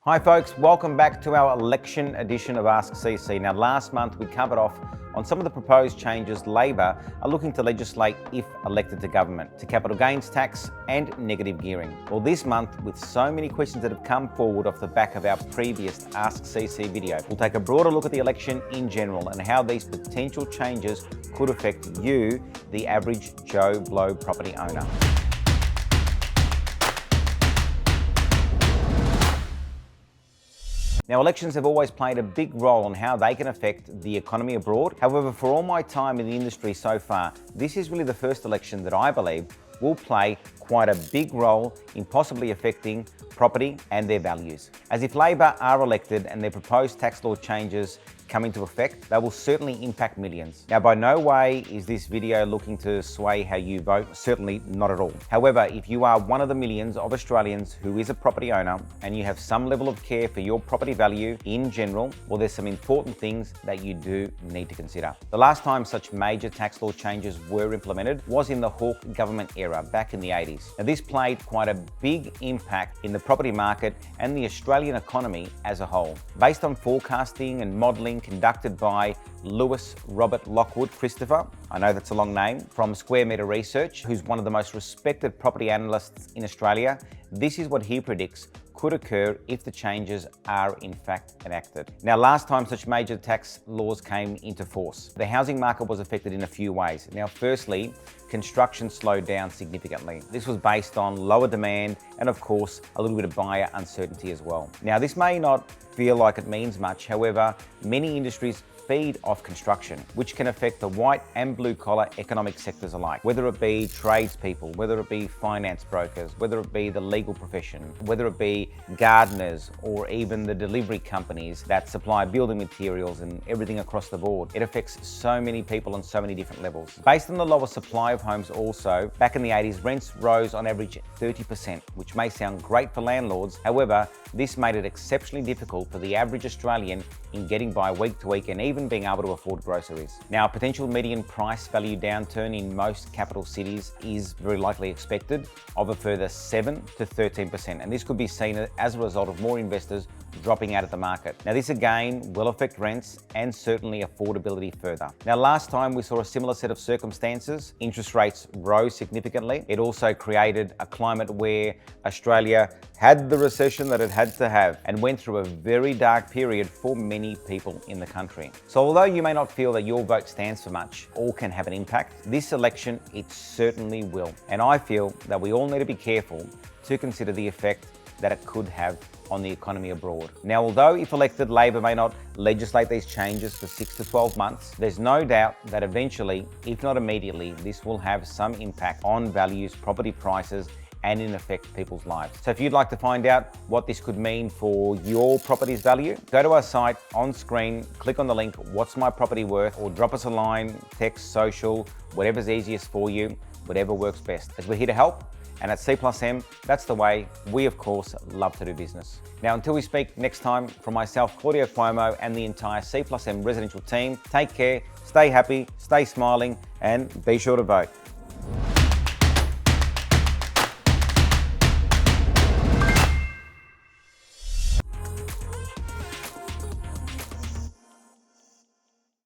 Hi folks, welcome back to our election edition of Ask CC. Now last month we covered off on some of the proposed changes Labor are looking to legislate if elected to government, to capital gains tax and negative gearing. Well, this month, with so many questions that have come forward off the back of our previous Ask CC video, we'll take a broader look at the election in general and how these potential changes could affect you, the average Joe Blow property owner. Now, elections have always played a big role on how they can affect the economy abroad. However, for all my time in the industry so far, this is really the first election that I believe will play quite a big role in possibly affecting property and their values. As if Labor are elected and their proposed tax law changes come into effect, they will certainly impact millions. Now, by no way is this video looking to sway how you vote, certainly not at all. However, if you are one of the millions of Australians who is a property owner and you have some level of care for your property value in general, well, there's some important things that you do need to consider. The last time such major tax law changes were implemented was in the Hawke government era back in the 80s. Now, this played quite a big impact in the property market and the Australian economy as a whole. Based on forecasting and modelling conducted by Lewis Robert Lockwood Christopher, I know that's a long name, from Square Meter Research, who's one of the most respected property analysts in Australia, this is what he predicts could occur if the changes are in fact enacted. Now, last time such major tax laws came into force, the housing market was affected in a few ways. Now, firstly, construction slowed down significantly. This was based on lower demand and, of course, a little bit of buyer uncertainty as well. Now, this may not feel like it means much. However, many industries feed off construction, which can affect the white and blue collar economic sectors alike, whether it be tradespeople, whether it be finance brokers, whether it be the legal profession, whether it be gardeners, or even the delivery companies that supply building materials and everything across the board. It affects so many people on so many different levels. Based on the lower supply of homes also, back in the 80s, rents rose on average 30%, which may sound great for landlords. However, this made it exceptionally difficult for the average Australian in getting by week to week and even being able to afford groceries. Now, a potential median price value downturn in most capital cities is very likely expected of a further 7 to 13%, and this could be seen as a result of more investors dropping out of the market. Now, this again will affect rents and certainly affordability further. Now, last time we saw a similar set of circumstances. Interest rates rose significantly. It also created a climate where Australia had the recession that it had to have and went through a very dark period for many people in the country. So although you may not feel that your vote stands for much or can have an impact, this election, it certainly will. And I feel that we all need to be careful to consider the effect that it could have on the economy abroad. Now, although if elected, Labor may not legislate these changes for 6 to 12 months, there's no doubt that eventually, if not immediately, this will have some impact on values, property prices, and in effect people's lives. So if you'd like to find out what this could mean for your property's value, go to our site on screen, click on the link, What's My Property Worth, or drop us a line, text, social, whatever's easiest for you, whatever works best, as we're here to help. And at C+M, that's the way we, of course, love to do business. Now, until we speak next time, from myself, Claudio Cuomo, and the entire C+M residential team, take care, stay happy, stay smiling, and be sure to vote.